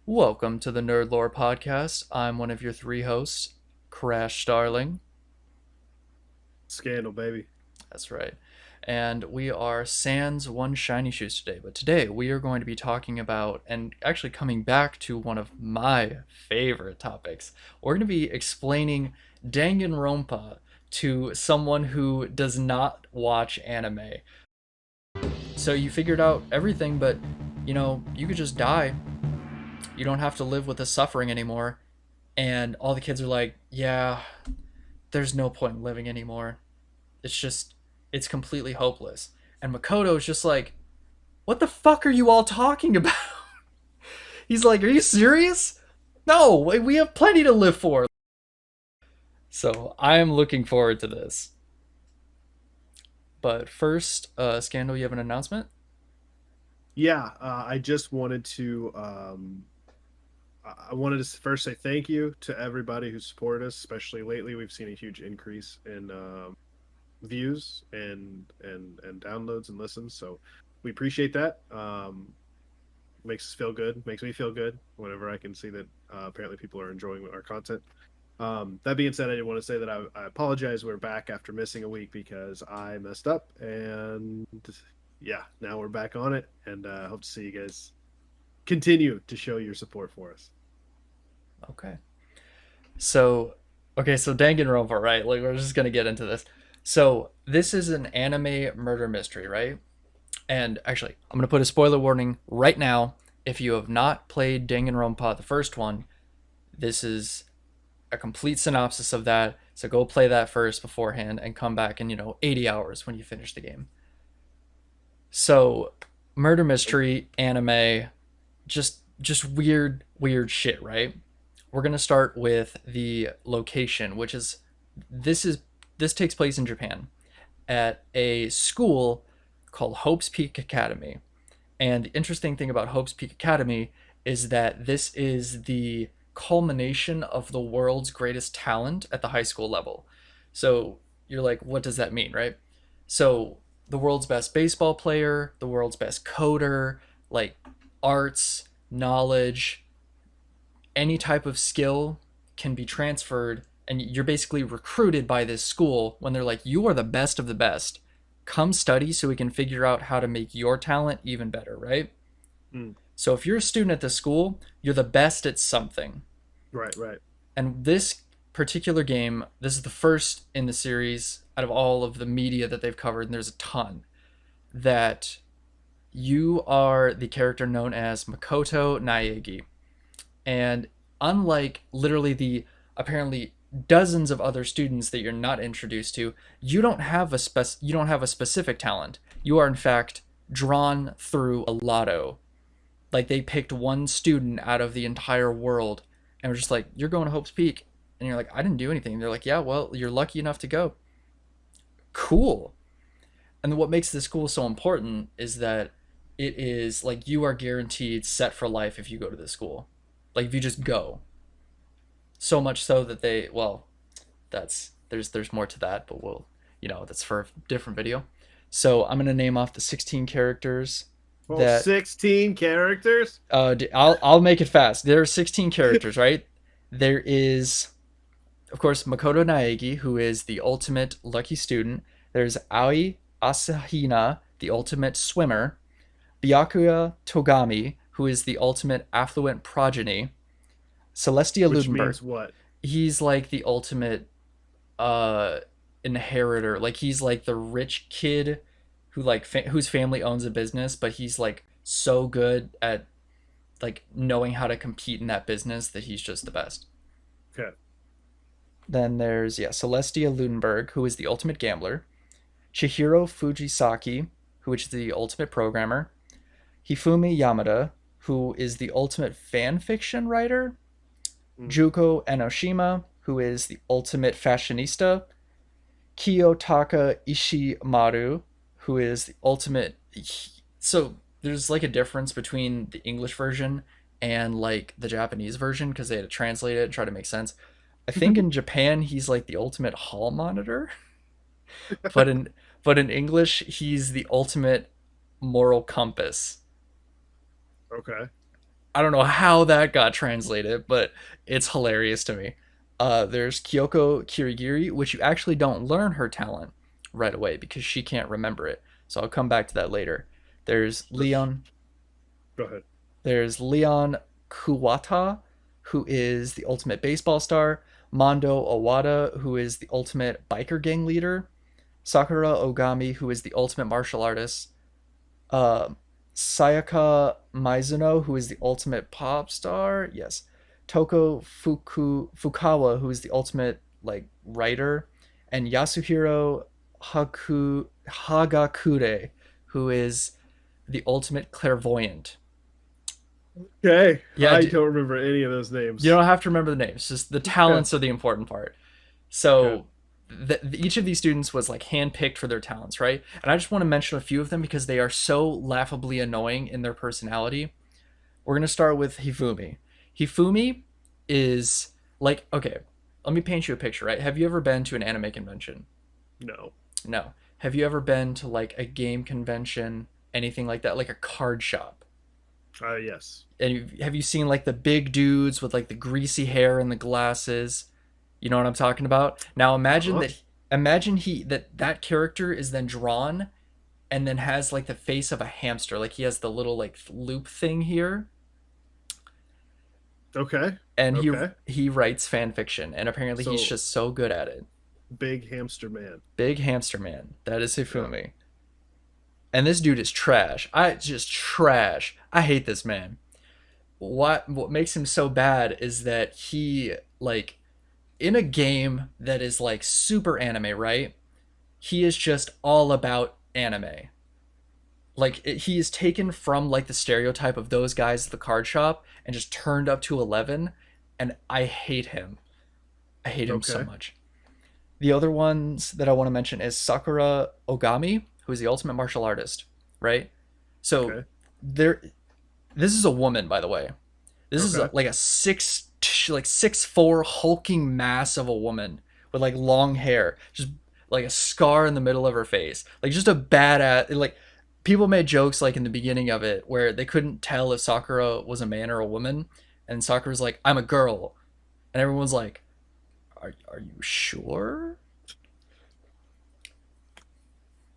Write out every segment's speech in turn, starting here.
Welcome to the NerdLore podcast. I'm one of your three hosts, Crashstarling. Scandal, baby. That's right. And we are Sans One Shiny Shoes today. But today we are going to be talking about, and actually coming back to one of my favorite topics. We're going to be explaining Danganronpa to someone who does not watch anime. So you figured out everything, but you could just die. You don't have to live with the suffering anymore. And all the kids are like, yeah, there's no point in living anymore. It's completely hopeless. And Makoto's just like, what the fuck are you all talking about? He's like, are you serious? No, we have plenty to live for. So I am looking forward to this. But first, Scandal, you have an announcement? Yeah, I just wanted to I wanted to first say thank you to everybody who supported us, especially lately. We've seen a huge increase in views and downloads and listens, so we appreciate that. Makes us feel good, makes me feel good whenever I can see that apparently people are enjoying our content. That being said, I did want to say that I apologize. We're back after missing a week because I messed up, and yeah, now we're back on it, and hope to see you guys continue to show your support for us. Okay. So, so Danganronpa, right? Like, we're just gonna get into this. So, this is an anime murder mystery, right? And actually, I'm gonna put a spoiler warning right now. If you have not played Danganronpa, the first one, this is a complete synopsis of that. So go play that first beforehand and come back in, 80 hours when you finish the game. So, murder mystery, anime, just weird shit, right? We're going to start with the location, which is this is this takes place in Japan at a school called Hope's Peak Academy. And the interesting thing about Hope's Peak Academy is that this is the culmination of the world's greatest talent at the high school level. So you're like, what does that mean, right? So the world's best baseball player, the world's best coder, like arts, knowledge, any type of skill can be transferred, and you're basically recruited by this school when they're like, you are the best of the best. Come study so we can figure out how to make your talent even better, right? Mm, So if you're a student at the school, you're the best at something. right, right. And this particular game, this is the first in the series out of all of the media that they've covered, and there's a ton, that you are the character known as Makoto Naegi. And unlike literally the apparently dozens of other students that you're not introduced to, you don't have a specific talent. You are in fact drawn through a lotto. Like they picked one student out of the entire world and were just like, "You're going to Hope's Peak." And you're like, "I didn't do anything." They're like, "Yeah, well, you're lucky enough to go." Cool. And what makes this school so important is that it is like you are guaranteed set for life if you go to this school. Like if you just go. So much so that there's more to that, but that's for a different video. So I'm gonna name off the 16 characters Well, that 16 characters. I'll make it fast. There are 16 characters, right? There is, of course, Makoto Naegi, who is the ultimate lucky student. There's Aoi Asahina, the ultimate swimmer. Byakuya Togami, who is the ultimate affluent progeny. Celestia Which Ludenberg, means what? he's like the ultimate uh inheritor. Like he's like the rich kid who whose family owns a business, but he's like so good at like knowing how to compete in that business that he's just the best. Okay. Then there's Celestia Ludenberg, who is the ultimate gambler. Chihiro Fujisaki, who is the ultimate programmer. Hifumi Yamada, who is the ultimate fan fiction writer. Mm. Juko Enoshima, who is the ultimate fashionista. Kiyotaka Ishimaru, who is the ultimate. So there's like a difference between the English version and like the Japanese version because they had to translate it and try to make sense. I think in Japan he's like the ultimate hall monitor, but in English he's the ultimate moral compass. Okay. I don't know how that got translated, but it's hilarious to me. There's Kyoko Kirigiri, which you actually don't learn her talent right away because she can't remember it. So I'll come back to that later. There's Leon. Go ahead. There's Leon Kuwata, who is the ultimate baseball star. Mondo Owada, who is the ultimate biker gang leader. Sakura Ogami, who is the ultimate martial artist. uh, Sayaka Mizuno, who is the ultimate pop star. Yes. Toko Fukawa, who is the ultimate like writer, and Yasuhiro Hagakure, who is the ultimate clairvoyant. Okay, Yeah, I don't remember any of those you names. don't have to remember the names. Just the Okay, talents are the important part. okay. So each of these students was like handpicked for their talents, right? And I just want to mention a few of them because they are so laughably annoying in their personality. We're gonna start with Hifumi. Hifumi is like, okay, let me paint you a picture, right? Have you ever been to an anime convention? No. No. Have you ever been to like a game convention, anything like that, like a card shop? Yes. And have you seen like the big dudes with like the greasy hair and the glasses? You know what I'm talking about? Now imagine Uh-huh. that that character is then drawn and then has like the face of a hamster. Like he has the little like loop thing here, Okay. and Okay. he writes fan fiction, and apparently he's So just so good at it. big hamster man. Big hamster man. That is Yeah. Hifumi. And this dude is trash. I just trash. I hate this man. What makes him so bad is that he like in a game that is like super anime, right? He is just all about anime. He is taken from like the stereotype of those guys at the card shop and just turned up to 11, and I hate him. I hate him so Okay. much. The other ones that I want to mention is Sakura Ogami, who is the ultimate martial artist, right? So Okay. there this is a woman, by the way. This is Okay. like a 6'4" hulking mass of a woman with like long hair, just like a scar in the middle of her face, like just a badass. Like people made jokes like in the beginning of it where they couldn't tell if Sakura was a man or a woman, and Sakura's like, "I'm a girl," and everyone's like, "Are you sure?"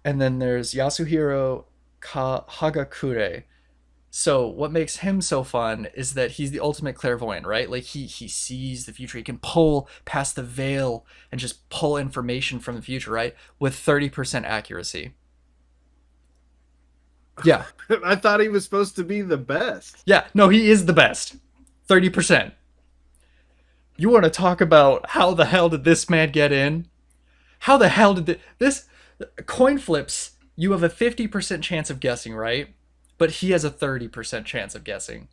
And then there's Yasuhiro Hagakure. So what makes him so fun is that he's the ultimate clairvoyant, right? Like he sees the future. He can pull past the veil and just pull information from the future, right? With 30% accuracy. Yeah. I thought he was supposed to be the best. Yeah. No, he is the best. 30%. You want to talk about how the hell did this man get in? How the hell did this coin flips? You have a 50% chance of guessing, right? But he has a 30% chance of guessing.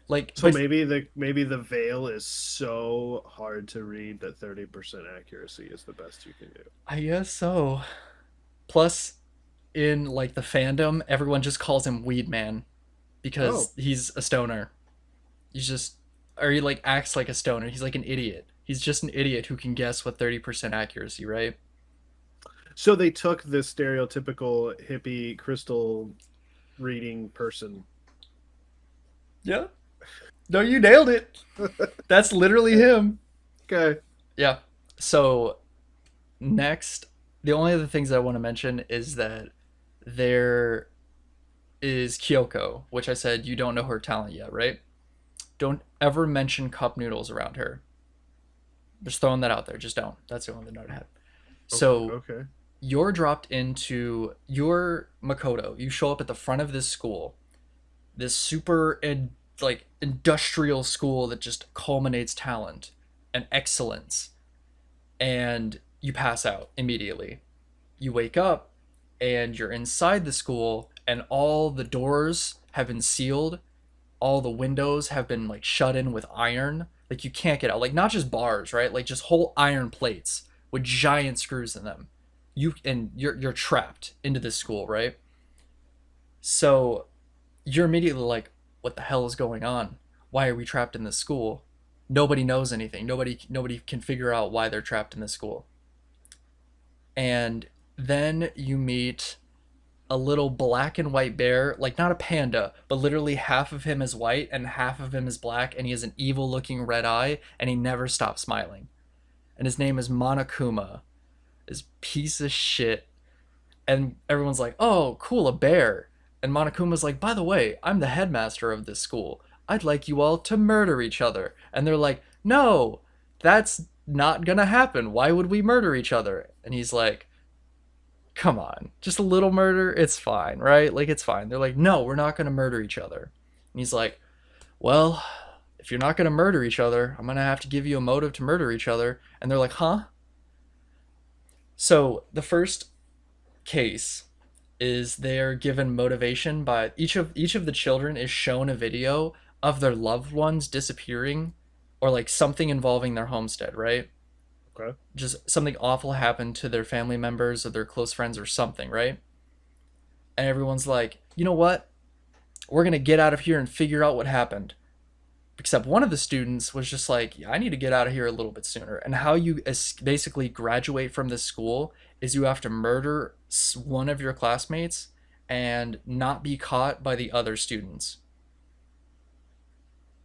Like, So but maybe the veil is so hard to read that 30% accuracy is the best you can do. I guess so. Plus, in like the fandom, everyone just calls him Weed Man Oh, because he's a stoner. He's just, or he like acts like a stoner. He's like an idiot. He's just an idiot who can guess with 30% accuracy, right? so they took the stereotypical hippie crystal reading person. Yeah. No, you nailed it. That's literally him. Okay. Yeah. So next, the only other things that I want to mention is that there is Kyoko, which I said you don't know her talent yet, right? Don't ever mention cup noodles around her. Just throwing that out there. Just don't. That's the only note I have. Okay. So Okay. you're dropped into your Makoto. You show up at the front of this school, this super like industrial school that just culminates talent and excellence, and you pass out immediately. You wake up and you're inside the school, and all the doors have been sealed, all the windows have been like shut in with iron. Like you can't get out. Like not just bars, right? Like just whole iron plates with giant screws in them. You're trapped into this school, right? So you're immediately like, what the hell is going on? Why are we trapped in this school? Nobody knows anything. Nobody can figure out why they're trapped in this school. And then you meet a little black and white bear, like not a panda, but literally half of him is white and half of him is black, and he has an evil looking red eye, and he never stops smiling. And his name is Monokuma. This piece of shit. And everyone's like, oh, cool, a bear. And Monokuma's like, by the way, I'm the headmaster of this school. I'd like you all to murder each other. And they're like, no, that's not gonna happen. Why would we murder each other? And he's like, come on, just a little murder, it's fine, right? Like, it's fine. They're like, no, we're not gonna murder each other. And he's like, well, if you're not gonna murder each other, I'm gonna have to give you a motive to murder each other. And they're like, huh? So the first case is they're given motivation by each of the children is shown a video of their loved ones disappearing, or like something involving their homestead, right? Okay. Just something awful happened to their family members or their close friends or something, right? And everyone's like, you know what, we're gonna get out of here and figure out what happened. Except one of the students was just like, yeah, I need to get out of here a little bit sooner. And how you basically graduate from this school is you have to murder one of your classmates and not be caught by the other students.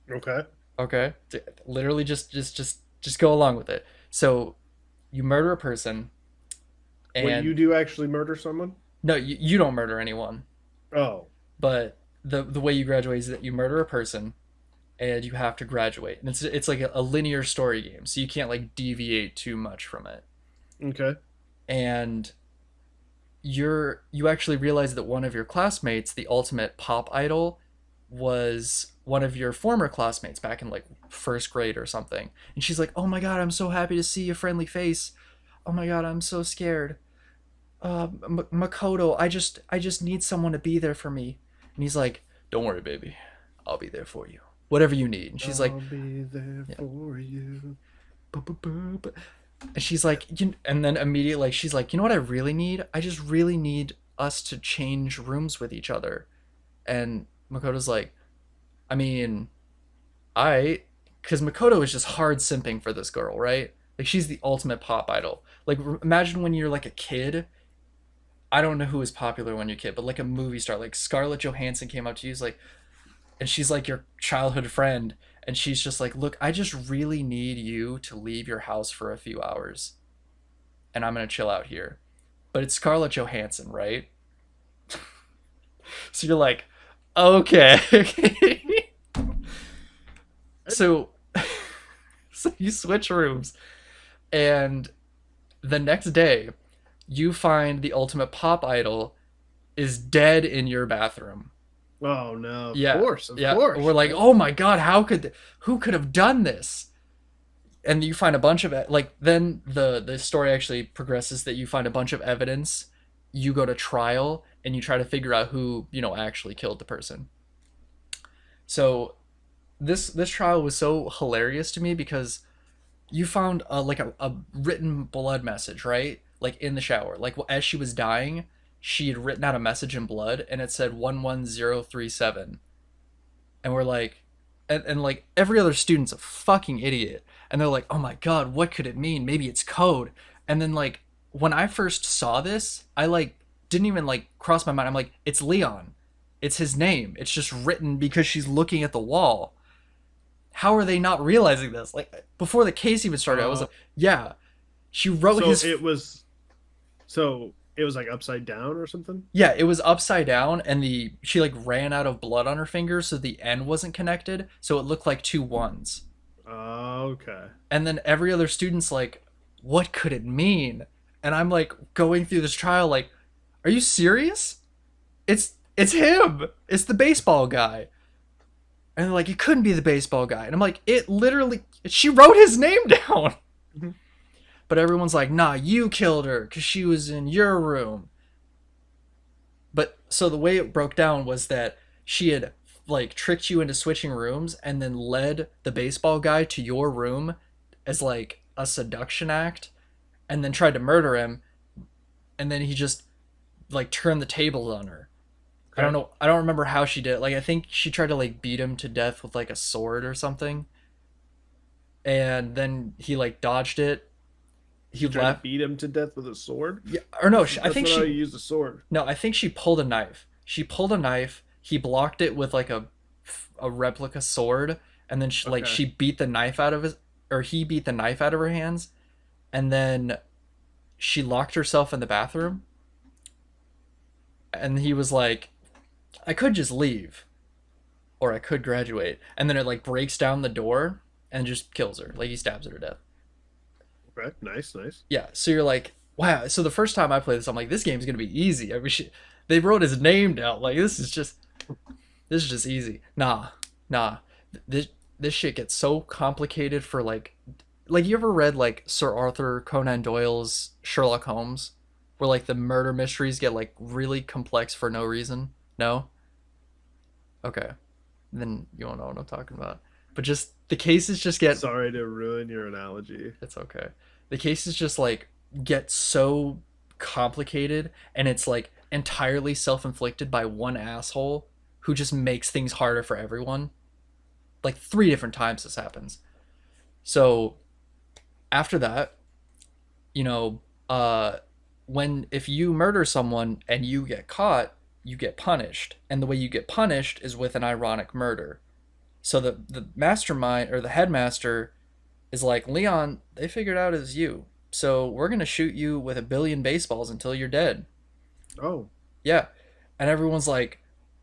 Okay. Okay? Literally just go along with it. So you murder a person, Wait, you and do actually murder someone? no, you don't murder anyone, Oh, but the way you graduate is that you murder a person and you have to graduate. And it's like a linear story game, so you can't like deviate too much from it. okay. And you actually realize that one of your classmates, the ultimate pop idol, was one of your former classmates back in like first grade or something. And she's like, "Oh my god, I'm so happy to see a friendly face. Oh my god, I'm so scared. Makoto, I just need someone to be there for me." And he's like, "Don't worry, baby. I'll be there for you. Whatever you need." And she's like, I'll be there yeah. for you. And she's like, and then immediately, like, she's like, you know what I really need? I just really need us to change rooms with each other. And Makoto's like, I mean, because Makoto is just hard simping for this girl, right? Like, she's the ultimate pop idol. Like, imagine when you're like a kid. I don't know who was popular when you're a kid, but like a movie star, like Scarlett Johansson came up to you, is like, and she's like your childhood friend, and she's just like, look, I just really need you to leave your house for a few hours, and I'm gonna chill out here. But it's Scarlett Johansson, right? So you're like, okay. so so you switch rooms, and the next day you find the ultimate pop idol is dead in your bathroom. Oh no, Yeah, of yeah. course. We're like, oh my god, who could have done this? And you find a bunch of like, then the story actually progresses that you find a bunch of evidence. You go to trial and you try to figure out who actually killed the person. So this trial was so hilarious to me because you found like a written blood message, right? Like in the shower, like as she was dying, she had written out a message in blood, and it said 11037. And we're like, and like every other student's a fucking idiot, and they're like, oh my god, what could it mean? Maybe it's code. And then like when I first saw this, I like didn't even like cross my mind. I'm like, it's Leon, it's his name, it's just written because she's looking at the wall. How are they not realizing this? Like before the case even started, I was like, yeah, she wrote so his. it was like upside down or something. Yeah, it was upside down, and she like ran out of blood on her finger, so the N wasn't connected, so it looked like two ones. Okay. And then every other student's like, what could it mean? And I'm like going through this trial, like, are you serious? It's him. It's the baseball guy. And they're like, it couldn't be the baseball guy. And I'm like, it literally, she wrote his name down. Mhm. But everyone's like, nah, you killed her because she was in your room. But so the way it broke down was that she had like tricked you into switching rooms and then led the baseball guy to your room as like a seduction act, and then tried to murder him, and then he just like turned the tables on her. I don't Okay. know. I don't remember how she did it. Like I think she tried to like beat him to death with like a sword or something. And then he like dodged it. he Trying to left. beat him to death with a sword. Yeah, or no, I That's think not how you she. use a sword. No, I think she pulled a knife. She pulled a knife. He blocked it with like a replica sword, and then Okay. she beat the knife out of his, or he beat the knife out of her hands, and then she locked herself in the bathroom, and he was like, I could just leave, or I could graduate, and then it like breaks down the door and just kills her, like he stabs her to death. Okay. Nice. Nice. Yeah, so you're like, wow. So the first time I played this, I'm like, this game's gonna be easy. I mean, they wrote his name down. Like this is just easy. Nah. This this shit gets so complicated for like you ever read like Sir Arthur Conan Doyle's Sherlock Holmes, where like the murder mysteries get like really complex for no reason? No? Okay. Then you won't know what I'm talking about. But just the cases just get Sorry to ruin your analogy. it's okay. The cases just like get so complicated and it's like entirely self-inflicted by one asshole who just makes things harder for everyone. Like 3 different times this happens. So after that, you know, when if you murder someone and you get caught, you get punished. And the way you get punished is with an ironic murder. So the mastermind or the headmaster is like, Leon, they figured out it's you. So we're gonna shoot you with a billion baseballs until you're dead. Oh, Yeah. And everyone's like,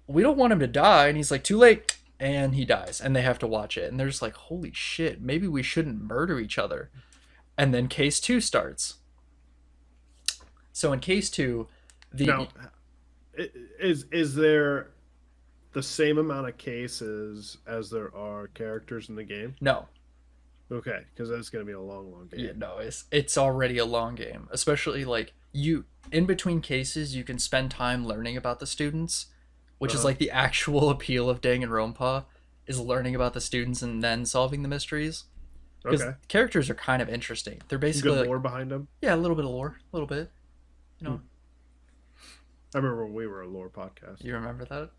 we don't want him to die. And he's like, too late. And he dies. And they have to watch it. And they're just like, holy shit, maybe we shouldn't murder each other. And then case two starts. So in case two, now the is there the same amount of cases as there are characters in the game? no, Okay, because that's gonna be a long yeah, game. no, it's already a long game. Especially like you in between cases, you can spend time learning about the students, which is Uh-huh. like the actual appeal of Danganronpa, is learning about the students and then solving the mysteries. Because Okay. characters are kind of interesting. They're Good basically like, lore behind them. yeah, a little bit of lore, a little bit. You Hmm. know, I remember when we were a lore podcast. you remember that?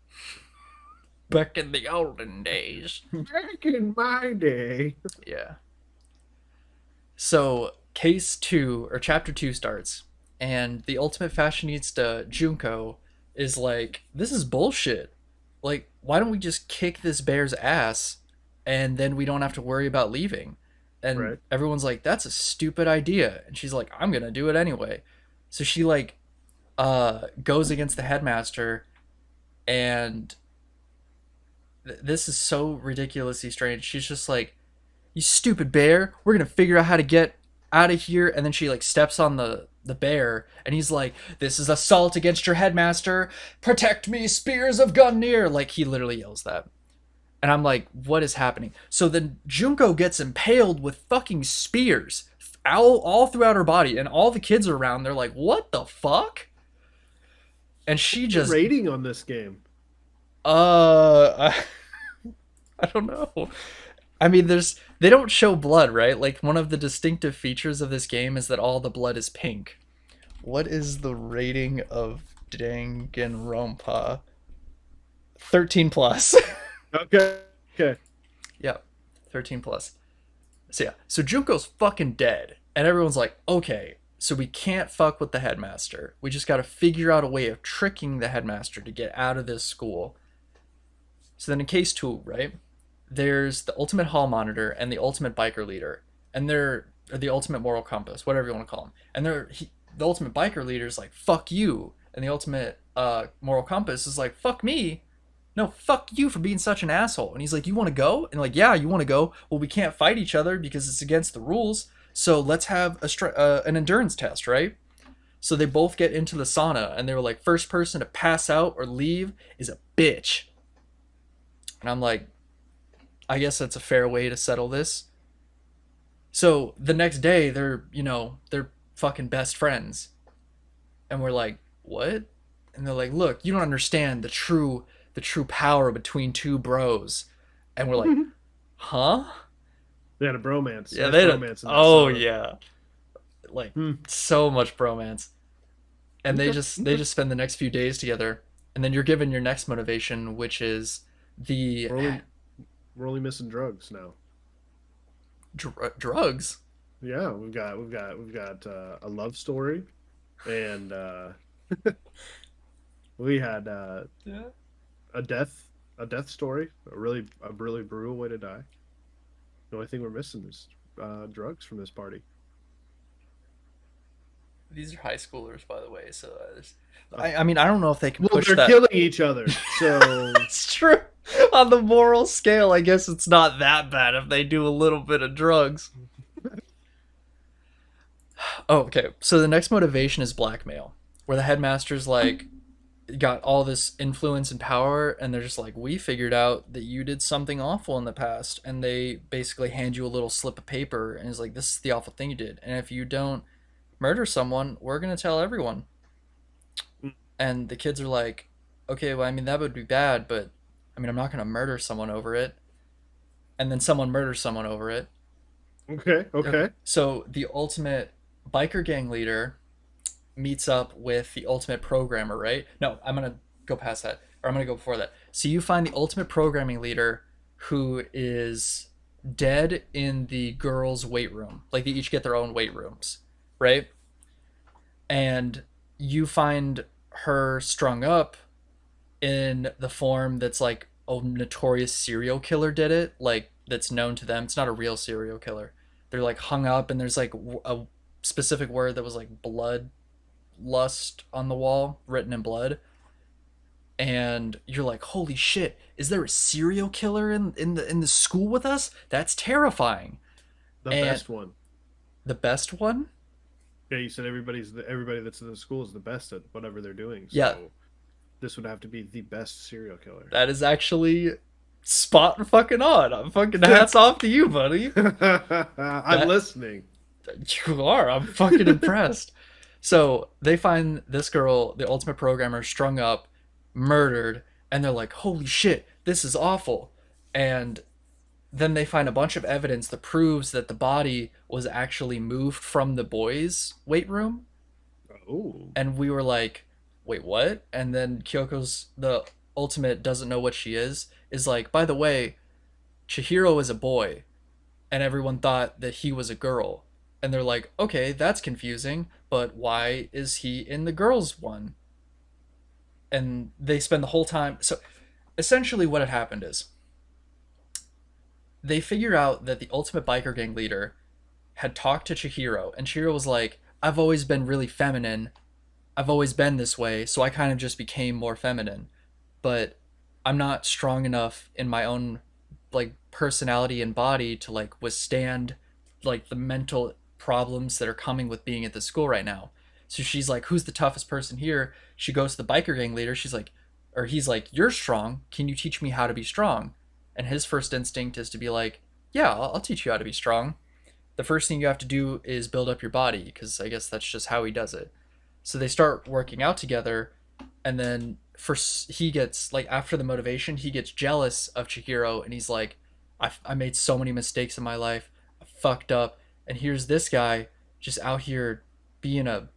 Back in the olden days. Back in my day. Yeah. So case two or chapter two starts, and the ultimate fashionista Junko is like, "This is bullshit. Like, why don't we just kick this bear's ass, and then we don't have to worry about leaving?" And Right. everyone's like, "That's a stupid idea," and she's like, "I'm gonna do it anyway." So she like goes against the headmaster, and this is so ridiculously strange. She's just like, you stupid bear, we're gonna figure out how to get out of here. And then she like steps on the bear and he's like, this is assault against your headmaster, protect me, spears of Gungnir. Like he literally yells that, and I'm like, what is happening? So then Junko gets impaled with fucking spears all throughout her body, and all the kids are around, they're like, what the fuck? And she The just rating on this game. I, I don't know. I mean, they don't show blood, right? Like one of the distinctive features of this game is that all the blood is pink. What is the rating of Danganronpa? 13 plus. Okay. Okay. Yep, 13 plus. So yeah, so Junko's fucking dead, and everyone's like, okay, so we can't fuck with the headmaster. We just got to figure out a way of tricking the headmaster to get out of this school. So then in case two, right? There's the ultimate hall monitor and the ultimate biker leader, and they're or the ultimate moral compass, whatever you want to call them. And the ultimate biker leader is like fuck you, and the ultimate moral compass is like fuck me. No, fuck you for being such an asshole. And he's like, you want to go? And like, yeah, you want to go? Well, we can't fight each other because it's against the rules. So let's have an endurance test, right? So they both get into the sauna, and they were like, first person to pass out or leave is a bitch. And I'm like, I guess that's a fair way to settle this. So the next day, they're fucking best friends, and we're like, what? And they're like, look, you don't understand the true power between two bros, and we're like, huh? They had a bromance. Yeah, Nice they. bromance in that Oh sauna. yeah, like Hmm. so much bromance, and they Okay. just they Okay. just spend the next few days together, and then you're given your next motivation, which is the We're only we're only missing drugs now. drugs. Yeah, we've got a love story, and we had Yeah. a death story, a really brutal way to die. The only thing we're missing is drugs from this party. These are high schoolers, by the way. So, Uh, I mean, I don't know if they can well, push they're that. killing each other, so It's true. On the moral scale, I guess it's not that bad if they do a little bit of drugs. Oh, okay. So the next motivation is blackmail, where the headmaster's like got all this influence and power, and they're just like, we figured out that you did something awful in the past, and they basically hand you a little slip of paper, and it's like, this is the awful thing you did, and if you don't murder someone, we're gonna tell everyone. And the kids are like, okay, well, I mean, that would be bad, but I mean, I'm not gonna murder someone over it. And then someone murders someone over it. okay, Okay. okay. So the ultimate biker gang leader meets up with the ultimate programmer, right? No, I'm gonna go past that, or I'm gonna go before that. So you find the ultimate programming leader who is dead in the girls' weight room. Like they each get their own weight rooms, right? And you find her strung up in the form that's like a notorious serial killer did it, like that's known to them. It's not a real serial killer. They're like hung up, and there's like a specific word that was like blood lust on the wall written in blood, and you're like, holy shit, is there a serial killer in the school with us? That's terrifying. The And best one. the best one. Yeah, you said everybody that's in the school is the best at whatever they're doing. Yeah, So this would have to be the best serial killer. that is actually spot fucking on. I'm fucking hats off to you, buddy. I'm That listening. you are. I'm fucking impressed. So they find this girl, the ultimate programmer, strung up, murdered, and they're like, holy shit, this is awful. And then they find a bunch of evidence that proves that the body was actually moved from the boys' weight room. Oh, And we were like, wait, what? And then Kyoko's, the ultimate doesn't know what she is like, by the way, Chihiro is a boy. And everyone thought that he was a girl. And they're like, okay, that's confusing, but why is he in the girls' one? And they spend the whole time. So essentially, what had happened is they figure out that the ultimate biker gang leader had talked to Chihiro, and Chihiro was like, I've always been really feminine. I've always been this way, so I kind of just became more feminine. But I'm not strong enough in my own like personality and body to like withstand like the mental problems that are coming with being at the school right now. So she's like, who's the toughest person here? She goes to the biker gang leader. She's like, or he's like, you're strong. Can you teach me how to be strong? And his first instinct is to be like, yeah, I'll teach you how to be strong. The first thing you have to do is build up your body, because I guess that's just how he does it. So they start working out together, and then first he gets like, after the motivation, he gets jealous of Chihiro, and he's like, I made so many mistakes in my life. I fucked up, and here's this guy just out here being a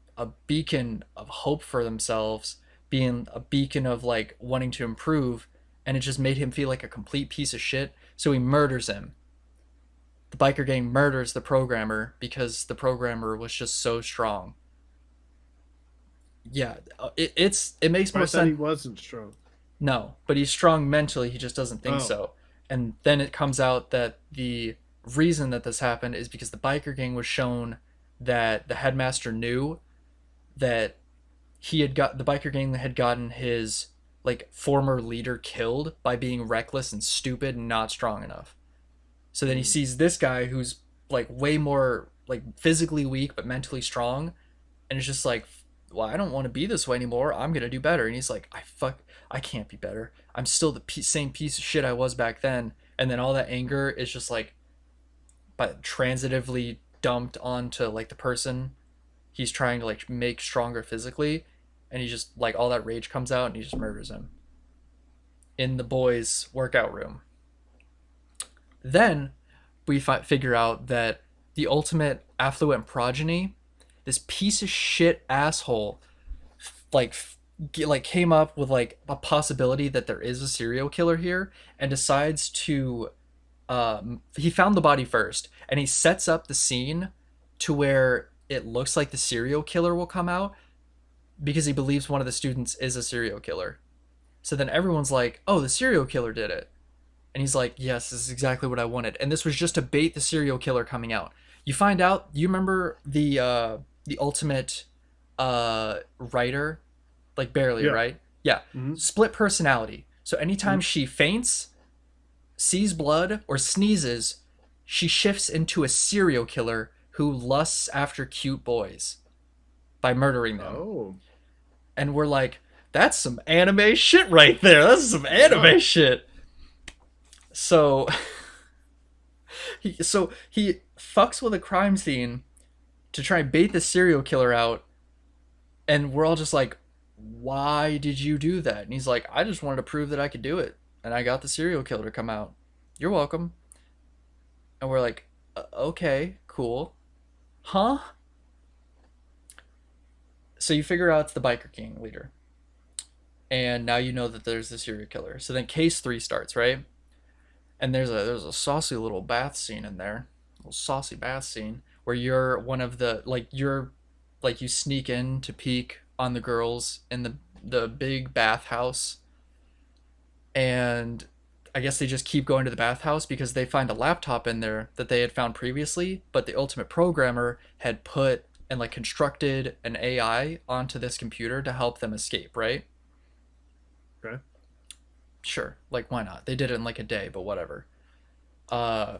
beacon of hope for themselves, being a beacon of like wanting to improve, and it just made him feel like a complete piece of shit. So he murders him. The biker gang murders the programmer because the programmer was just so strong. Yeah, it makes I more thought he sense. wasn't strong. No, but he's strong mentally. He just doesn't think Oh, so. And then it comes out that the reason that this happened is because the biker gang was shown that the headmaster knew that the biker gang had gotten his like former leader killed by being reckless and stupid and not strong enough. So then he mm. sees this guy who's like way more like physically weak but mentally strong, and it's just like, well, I don't want to be this way anymore. I'm gonna do better. And he's like, I can't be better. I'm still the same piece of shit I was back then. And then all that anger is just like, but transitively dumped onto like the person he's trying to like make stronger physically, and he just like all that rage comes out, and he just murders him in the boys' workout room. Then we figure out that the ultimate affluent progeny, this piece of shit asshole, like like came up with like a possibility that there is a serial killer here, and decides to he found the body first, and he sets up the scene to where it looks like the serial killer will come out because he believes one of the students is a serial killer. So then everyone's like, "Oh, the serial killer did it." And he's like, "Yes, this is exactly what I wanted." And this was just to bait the serial killer coming out. You find out, you remember the ultimate writer, like barely, Yeah. right? Yeah. Hmm. Split personality. So anytime Hmm. she faints, sees blood, or sneezes, she shifts into a serial killer who lusts after cute boys by murdering them. Oh, And we're like, that's some anime shit right there. That's some yeah. anime shit. So he fucks with a crime scene to try and bait the serial killer out, and we're all just like, why did you do that? And he's like, I just wanted to prove that I could do it, and I got the serial killer to come out. You're welcome. And we're like, okay, cool. Huh? So you figure out it's the biker gang leader, and now you know that there's the serial killer. So then case 3 starts, right? And there's a saucy little bath scene in there, a little saucy bath scene where you're one of the you sneak in to peek on the girls in the big bathhouse, and I guess they just keep going to the bathhouse because they find a laptop in there that they had found previously, but the ultimate programmer had put and like constructed an AI onto this computer to help them escape, right? Okay. Sure, like why not? They did it in like a day, but whatever. Uh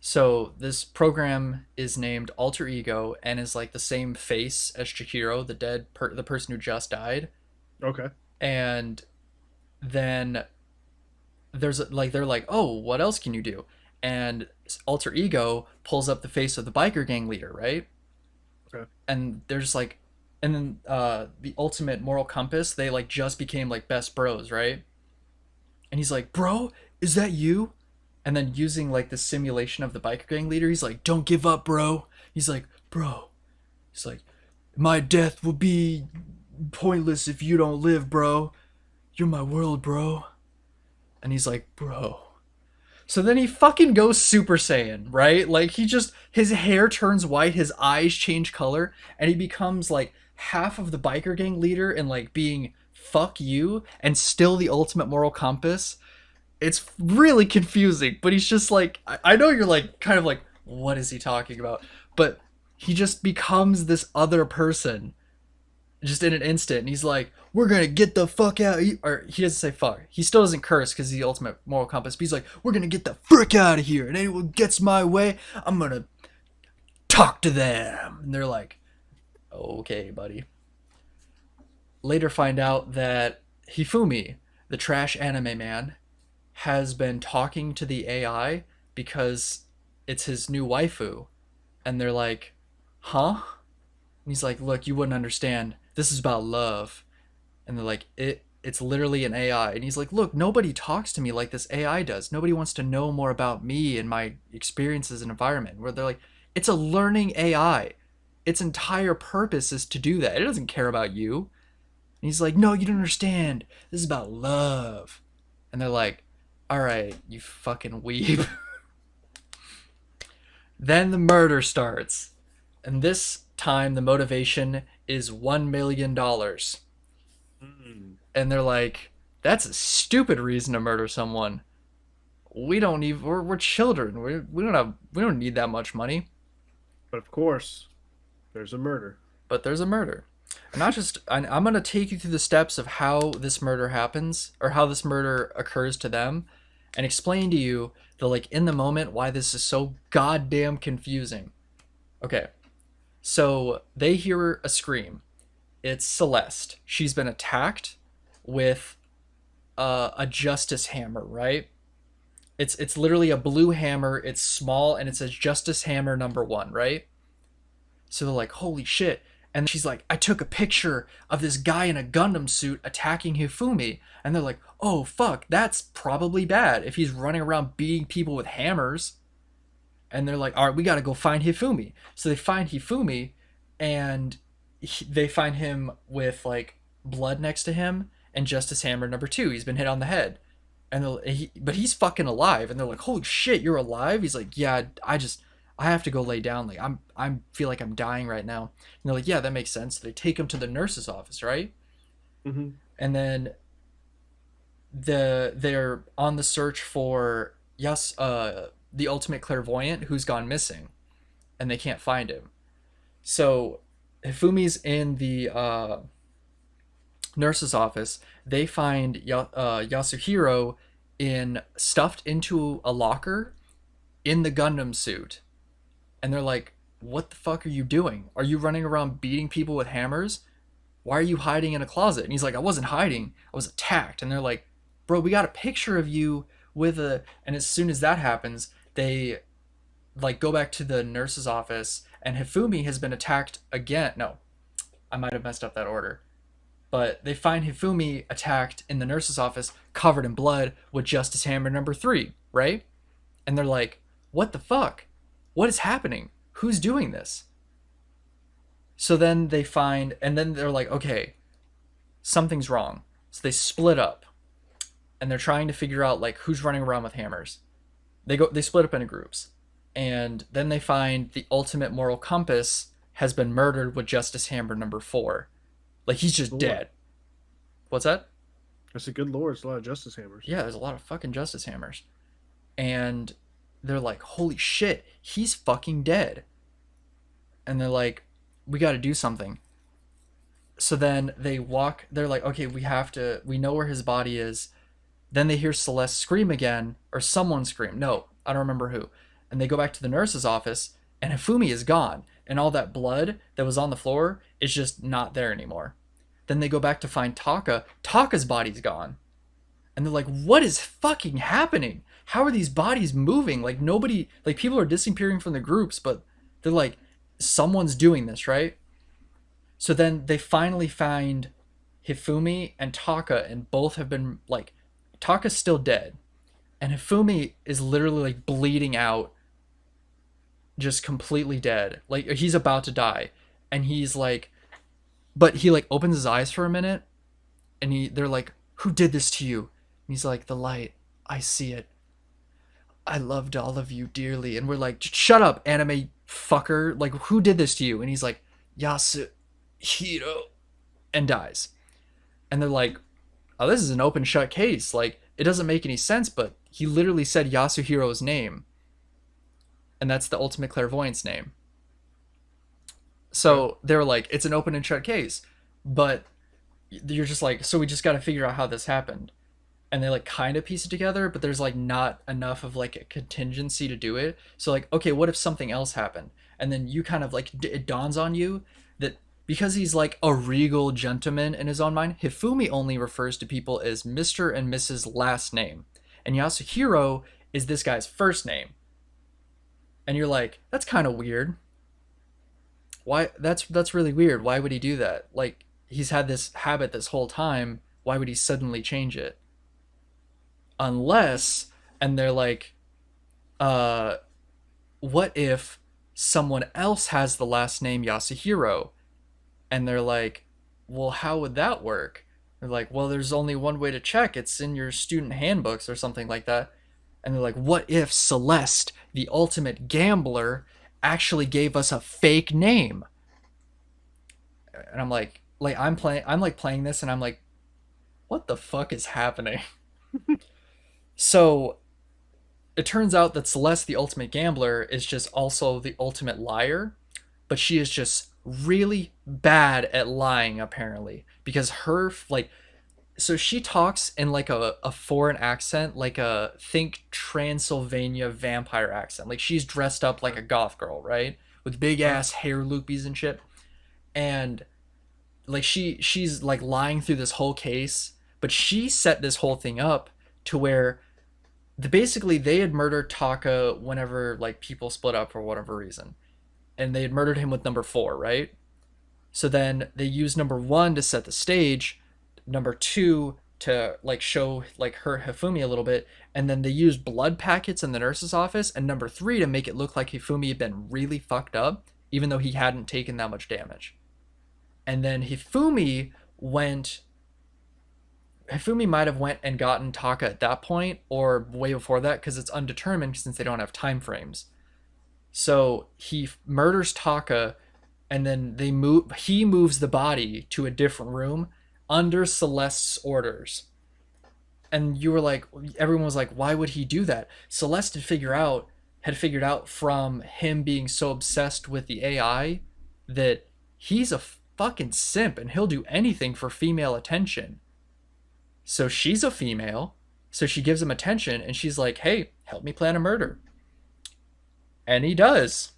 so this program is named Alter Ego and is like the same face as Chihiro, the person who just died. Okay. And then they're like, "Oh, what else can you do?" And Alter Ego pulls up the face of the biker gang leader, right? Okay. And they're just like, and then the ultimate moral compass, they like just became like best bros, right? And he's like, "Bro, is that you?" And then using like the simulation of the biker gang leader, he's like, "Don't give up, bro." He's like, "Bro," he's like, "My death will be pointless if you don't live, bro. You're my world, bro." And he's like, "Bro." So then he fucking goes Super Saiyan, right? Like his hair turns white, his eyes change color, and he becomes like half of the biker gang leader and like being fuck you and still the ultimate moral compass. It's really confusing, but he's just like, I know you're like kind of like, what is he talking about? But he just becomes this other person just in an instant, and he's like, "We're gonna get the fuck out," or he doesn't say fuck. He still doesn't curse because he's the ultimate moral compass. But he's like, "We're gonna get the frick out of here, and anyone gets my way, I'm gonna talk to them." And they're like, "Okay, buddy." Later, find out that Hifumi, the trash anime man, has been talking to the AI because it's his new waifu, and they're like, "Huh?" And he's like, "Look, you wouldn't understand. This is about love." And they're like, it's literally an AI. And he's like, "Look, nobody talks to me like this AI does. Nobody wants to know more about me and my experiences and environment." Where they're like, "It's a learning AI. Its entire purpose is to do that. It doesn't care about you." And he's like, "No, you don't understand. This is about love." And they're like, "All right, you fucking weeb." Then the murder starts. And this time the motivation is $1 million. Mm. And they're like, "That's a stupid reason to murder someone. We don't even we're children. We don't need that much money." But of course, there's a murder. But there's a murder. Not just I'm going to take you through the steps of how this murder happens, or how this murder occurs to them, and explain to you the like in the moment why this is so goddamn confusing. Okay. So they hear a scream. It's Celeste. She's been attacked with a justice hammer, right? It's literally a blue hammer. It's small and it says Justice Hammer number 1, right? So they're like, "Holy shit." And she's like, "I took a picture of this guy in a Gundam suit attacking Hifumi." And they're like, "Oh fuck, that's probably bad if he's running around beating people with hammers." And they're like, "All right, we got to go find Hifumi." So they find Hifumi, and they find him with like blood next to him and Justice Hammer number 2. He's been hit on the head, and but he's fucking alive. And they're like, "Holy shit, you're alive!" He's like, "Yeah, I have to go lay down. Like I feel like I'm dying right now. And they're like, yeah, that makes sense. They take him to the nurse's office, right? Hmm. And then they're on the search for the ultimate clairvoyant who's gone missing, and they can't find him. So Hifumi's in the nurse's office. They find Yasuhiro stuffed into a locker in the Gundam suit, and they're like, "What the fuck are you doing? Are you running around beating people with hammers? Why are you hiding in a closet?" And he's like, "I wasn't hiding. I was attacked." And they're like, "Bro, we got a picture of you with a." And as soon as that happens, they like go back to the nurse's office, and Hifumi has been attacked again. No, I might have messed up that order. But they find Hifumi attacked in the nurse's office, covered in blood, with Justice Hammer number 3, right? And they're like, what the fuck? What is happening? Who's doing this? So then they find, and then they're like, okay, something's wrong. So they split up, and they're trying to figure out like who's running around with hammers. They split up into groups, and then they find the ultimate moral compass has been murdered with Justice Hammer number 4. Like he's just Lord, dead. What's that? that's a good lore. It's a lot of Justice Hammers. Yeah, there's a lot of fucking Justice Hammers. And they're like, holy shit, he's fucking dead. And they're like, we got to do something. So then they're like, okay, we know where his body is. Then they hear Celeste scream again, or someone scream. No, I don't remember who. And they go back to the nurse's office, and Hifumi is gone. And all that blood that was on the floor is just not there anymore. Then they go back to find Taka. Taka's body's gone. And they're like, what is fucking happening? How are these bodies moving? Like, nobody, like, people are disappearing from the groups, but they're like, someone's doing this, right? So then they finally find Hifumi and Taka, and both have been, like, Taka's still dead. And Hifumi is literally, like, bleeding out, just completely dead. Like, he's about to die. And he's like, but he, like, opens his eyes for a minute, and they're like, who did this to you? And he's like, the light. I see it. I loved all of you dearly. And we're like, shut up, anime fucker. Like, who did this to you? And he's like, Yasuhiro. And dies. And they're like, oh, this is an open shut case. Like, it doesn't make any sense, but he literally said Yasuhiro's name. And that's the ultimate clairvoyant's name. Okay. So they're like, it's an open and shut case. But you're just like, so we just got to figure out how this happened. And they like kind of piece it together, but there's like not enough of like a contingency to do it. So like, okay, what if something else happened? And then you kind of like it dawns on you that because he's like a regal gentleman in his own mind, Hifumi only refers to people as Mr. and Mrs. last name, and Yasuhiro is this guy's first name. And you're like, that's kind of weird. Why? That's really weird. Why would he do that? Like he's had this habit this whole time. Why would he suddenly change it? Unless, and they're like, uh what if someone else has the last name Yasuhiro? And they're like, well, how would that work? They're like, well, there's only one way to check. It's in your student handbooks or something like that. And they're like, what if Celeste, the ultimate gambler, actually gave us a fake name? And I'm like playing this and I'm like, what the fuck is happening? So it turns out that Celeste, the ultimate gambler, is just also the ultimate liar, but she is just really bad at lying apparently because her like so she talks in like a foreign accent, like a think Transylvania vampire accent. Like she's dressed up like a goth girl, right? With big Uh, ass hair loopies and shit. And like she's like lying through this whole case, but she set this whole thing up to where basically they had murdered Taka whenever like people split up for whatever reason. And they had murdered him with number 4, right? So then they used number 1 to set the stage, number 2 to like show like hurt Hifumi a little bit, and then they used blood packets in the nurse's office, and number 3 to make it look like Hifumi had been really fucked up, even though he hadn't taken that much damage. And then Hifumi might have went and gotten Taka at that point or way before that because it's undetermined since they don't have time frames. So he murders Taka, and then they move. He moves the body to a different room under Celeste's orders. And you were like, everyone was like, why would he do that? Celeste had figured out from him being so obsessed with the AI that he's a fucking simp and he'll do anything for female attention. So she's a female, so she gives him attention, and she's like, hey, help me plan a murder. And he does.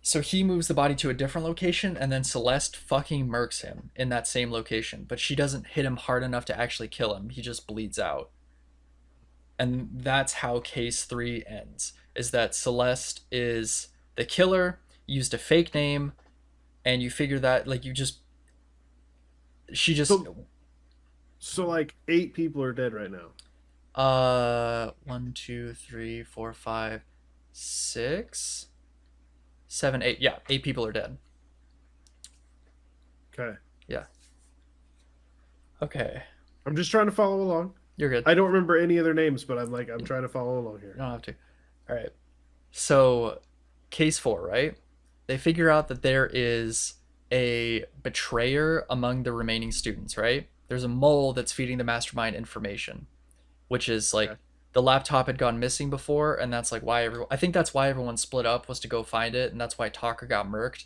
So he moves the body to a different location, and then Celeste fucking murks him in that same location. But she doesn't hit him hard enough to actually kill him. He just bleeds out. And that's how case 3 ends. Is that Celeste is the killer, used a fake name, and you figure that, like, you just. She just. So like 8 people are dead right now. 1, 2, 3, 4, 5, 6, 7, 8. Yeah, 8 people are dead. Okay. Yeah. Okay. I'm just trying to follow along. You're good. I don't remember any other names, but I'm trying to follow along here. You don't have to. All right. So, case 4, right? They figure out that there is a betrayer among the remaining students, right? There's a mole that's feeding the mastermind information, which is like Okay. the laptop had gone missing before, and that's like why everyone. I think that's why everyone split up, was to go find it, and that's why Talker got murked,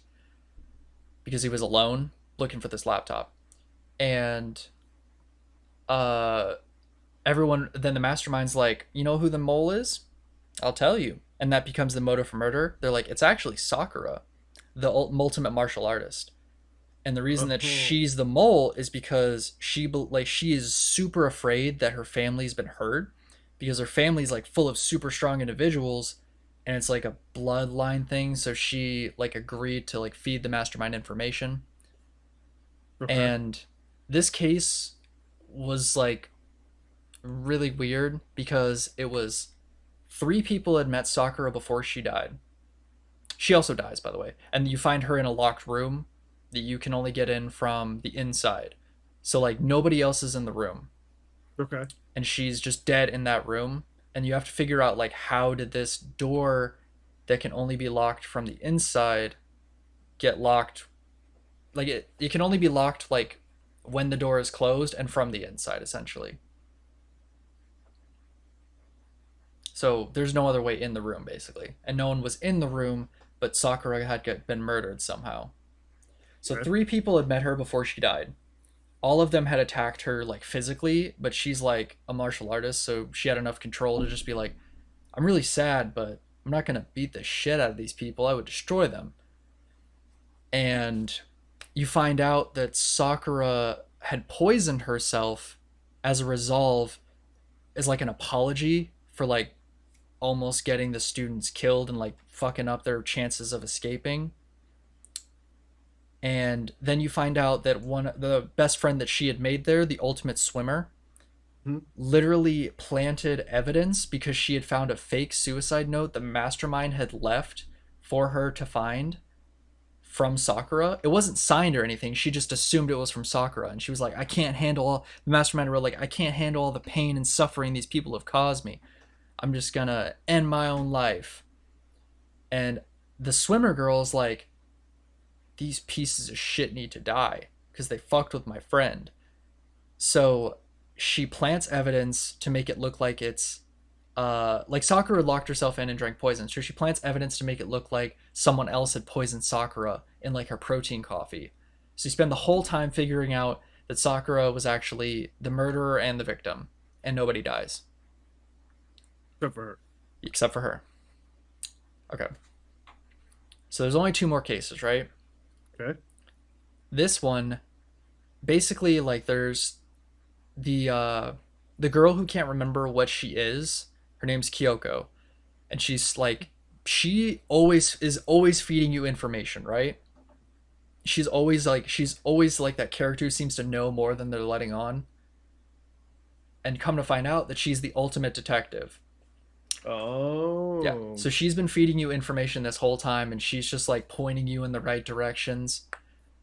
because he was alone looking for this laptop. And uh everyone, then the mastermind's like, you know who the mole is? I'll tell you. And that becomes the motive for murder. They're like, it's actually Sakura, the ultimate martial artist. And the reason that Oh, she's the mole is because she is super afraid that her family's been hurt, because her family's like full of super strong individuals, and it's like a bloodline thing. So she like agreed to like feed the mastermind information. okay. And this case was like really weird because it was 3 people had met Sakura before she died. She also dies, by the way. And you find her in a locked room that you can only get in from the inside. So, like, nobody else is in the room. Okay. And she's just dead in that room. And you have to figure out, like, how did this door that can only be locked from the inside get locked? Like, it can only be locked, like, when the door is closed and from the inside, essentially. So there's no other way in the room, basically. And no one was in the room, but Sakura had been murdered somehow. So Okay. 3 people had met her before she died. All of them had attacked her, like, physically, but she's like a martial artist, so she had enough control to just be like, I'm really sad, but I'm not going to beat the shit out of these people. I would destroy them. And you find out that Sakura had poisoned herself as a resolve, as like an apology for like almost getting the students killed and like fucking up their chances of escaping. And then you find out that the best friend that she had made there, the ultimate swimmer, Hmm. literally planted evidence because she had found a fake suicide note the mastermind had left for her to find from Sakura. It wasn't signed or anything. She just assumed it was from Sakura, and she was like, I can't handle all the mastermind wrote like, I can't handle all the pain and suffering these people have caused me. I'm just gonna end my own life. And the swimmer girl's like, these pieces of shit need to die because they fucked with my friend. So she plants evidence to make it look like it's like Sakura locked herself in and drank poison. So she plants evidence to make it look like someone else had poisoned Sakura in like her protein coffee. So you spend the whole time figuring out that Sakura was actually the murderer and the victim, and nobody dies Except for her. except for her. Okay. So there's only 2 more cases, right? Okay. This one, basically, like, there's the girl who can't remember what she is. Her name's Kyoko, and she's like, she always feeding you information, right? She's always like that character who seems to know more than they're letting on. And come to find out that she's the ultimate detective. Yeah. Oh. So she's been feeding you information this whole time, and she's just like pointing you in the right directions.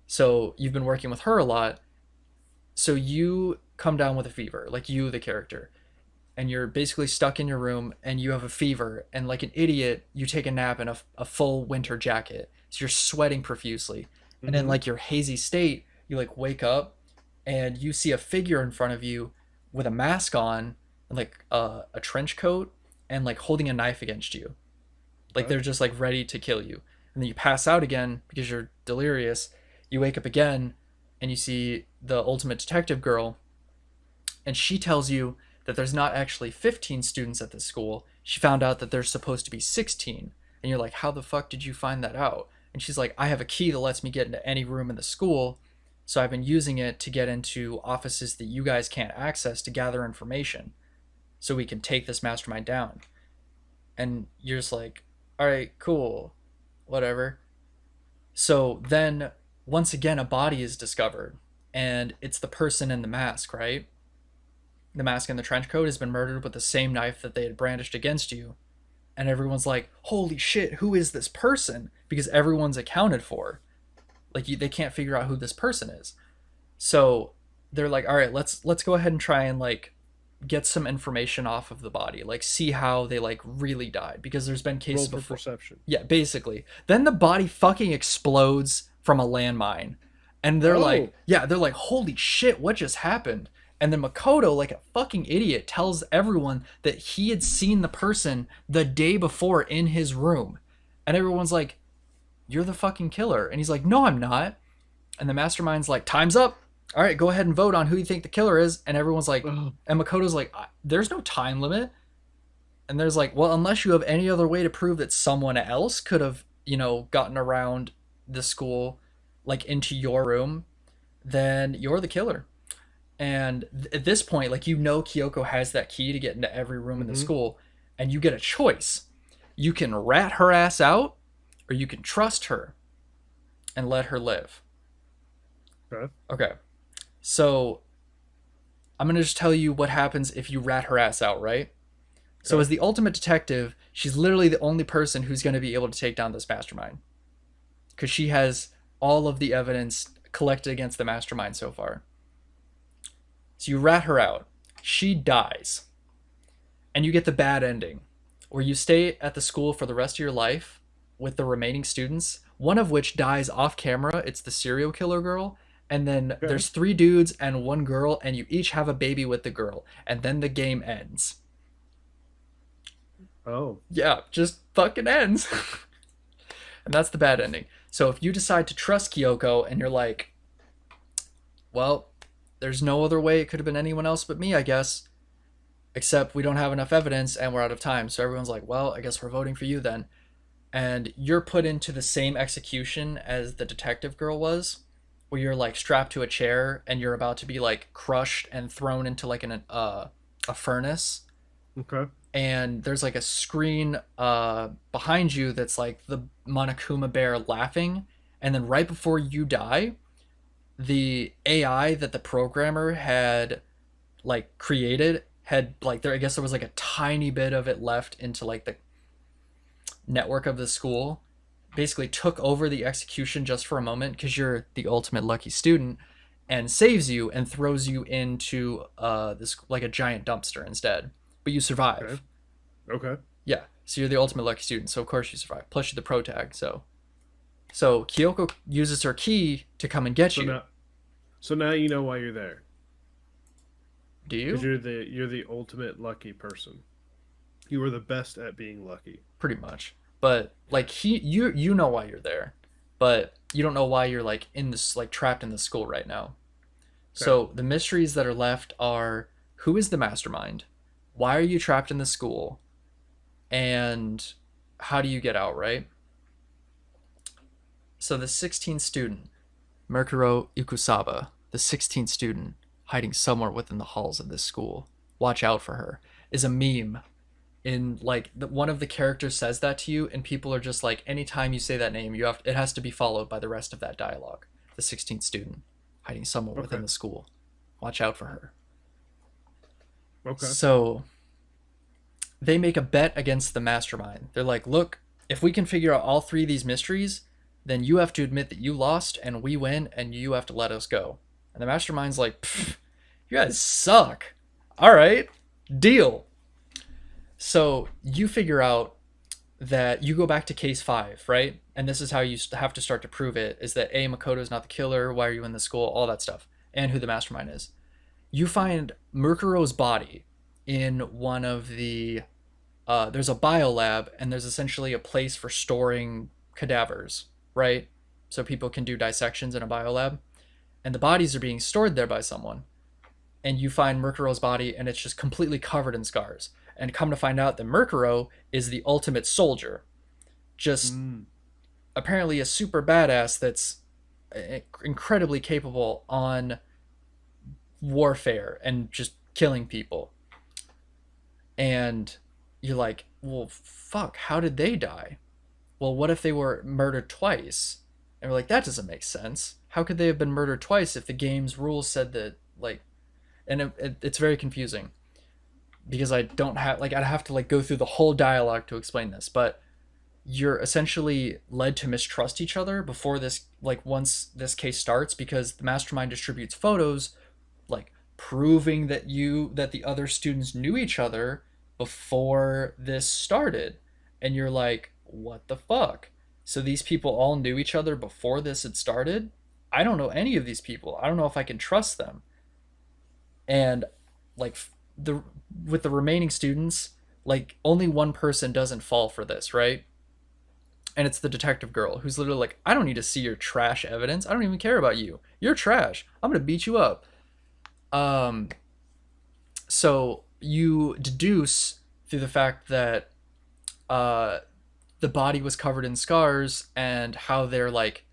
So you've been working with her a lot. So you come down with a fever, like you, the character, and you're basically stuck in your room and you have a fever, and like an idiot you take a nap in a full winter jacket, so you're sweating profusely, and in Mm-hmm. like your hazy state you like wake up and you see a figure in front of you with a mask on and like a trench coat and like holding a knife against you, like Okay. they're just like ready to kill you. And then you pass out again because you're delirious. You wake up again and you see the ultimate detective girl, and she tells you that there's not actually 15 students at this school. She found out that there's supposed to be 16. And you're like, how the fuck did you find that out? And she's like, I have a key that lets me get into any room in the school. So I've been using it to get into offices that you guys can't access to gather information so we can take this mastermind down. And you're just like, all right, cool, whatever. So then, once again, a body is discovered, and it's the person in the mask, right? The mask and the trench coat has been murdered with the same knife that they had brandished against you. And everyone's like, holy shit, who is this person? Because everyone's accounted for. Like, they can't figure out who this person is. So they're like, all right, let's go ahead and try and like get some information off of the body, like see how they like really died, because there's been cases Roll for before. perception. Yeah, basically. Then the body fucking explodes from a landmine. And they're like, Oh. yeah, they're like, holy shit, what just happened? And then Makoto, like a fucking idiot, tells everyone that he had seen the person the day before in his room. And everyone's like, you're the fucking killer. And he's like, no, I'm not. And the mastermind's like, time's up. All right, go ahead and vote on who you think the killer is. And everyone's like, Oh. and Makoto's like, there's no time limit. And there's like, well, unless you have any other way to prove that someone else could have, gotten around the school, like into your room, then you're the killer. And at this point, like, Kyoko has that key to get into every room in the Mm-hmm. school, and you get a choice. You can rat her ass out, or you can trust her and let her live. Okay. Okay. So I'm gonna just tell you what happens if you rat her ass out, right? So Okay. as the ultimate detective, she's literally the only person who's gonna be able to take down this mastermind, because she has all of the evidence collected against the mastermind so far. So you rat her out. She dies. And you get the bad ending, where you stay at the school for the rest of your life with the remaining students, one of which dies off camera. It's the serial killer girl. And then Okay. there's 3 dudes and 1 girl, and you each have a baby with the girl. And then the game ends. Oh. Yeah, just fucking ends. And that's the bad ending. So if you decide to trust Kyoko and you're like, well, there's no other way it could have been anyone else but me, I guess. Except we don't have enough evidence and we're out of time. So everyone's like, well, I guess we're voting for you then. And you're put into the same execution as the detective girl was, where you're like strapped to a chair and you're about to be like crushed and thrown into like a furnace. Okay. And there's like a screen behind you that's like the Monokuma bear laughing. And then right before you die, the AI that the programmer had like created had like there I guess there was like a tiny bit of it left into like the network of the school, basically took over the execution just for a moment because you're the ultimate lucky student, and saves you and throws you into this like a giant dumpster instead, but you survive. Okay. Okay. Yeah, so you're the ultimate lucky student, so of course you survive, plus you're the pro tag. So Kyoko uses her key to come and get So you. now, so now you know why you're there. Do Because you? you're the ultimate lucky person. You were the best at being lucky. Pretty much. But like you know why you're there, but you don't know why you're like in this like trapped in the school right now. Okay. So the mysteries that are left are, who is the mastermind? Why are you trapped in the school? And how do you get out, right? So the 16th student, Merkuro Ikusaba, the 16th student hiding somewhere within the halls of this school, watch out for her, is a meme. In like one of the characters says that to you, and people are just like, anytime you say that name, it has to be followed by the rest of that dialogue. The 16th student hiding somewhere within Okay. the school, watch out for her. Okay. So they make a bet against the mastermind. They're like, look, if we can figure out all 3 of these mysteries, then you have to admit that you lost and we win, and you have to let us go. And the mastermind's like, you guys suck. All right, deal. So you figure out that you go back to case 5, right? And this is how you have to start to prove it, is that A, Makoto is not the killer, why are you in the school, all that stuff, and who the mastermind is. You find Mukuro's body in one of the there's a biolab, and there's essentially a place for storing cadavers, right? So people can do dissections in a biolab, and the bodies are being stored there by someone. And you find Mukuro's body, and it's just completely covered in scars. And come to find out that Mukuro is the ultimate soldier, just Mm. apparently a super badass that's incredibly capable on warfare and just killing people. And you're like, well, fuck, how did they die? Well, what if they were murdered twice? And we're like, that doesn't make sense. How could they have been murdered twice if the game's rules said that, like, and it's very confusing because I don't have, like, I'd have to, like, go through the whole dialogue to explain this, but you're essentially led to mistrust each other before this, like, once this case starts, because the mastermind distributes photos, like, proving that the other students knew each other before this started. And you're like, what the fuck? So these people all knew each other before this had started? I don't know any of these people. I don't know if I can trust them. And like the with the remaining students, like only one person doesn't fall for this, right? And it's the detective girl who's literally like, I don't need to see your trash evidence. I don't even care about you. You're trash. I'm gonna beat you up. Um, so you deduce through the fact that uh, the body was covered in scars and how they're like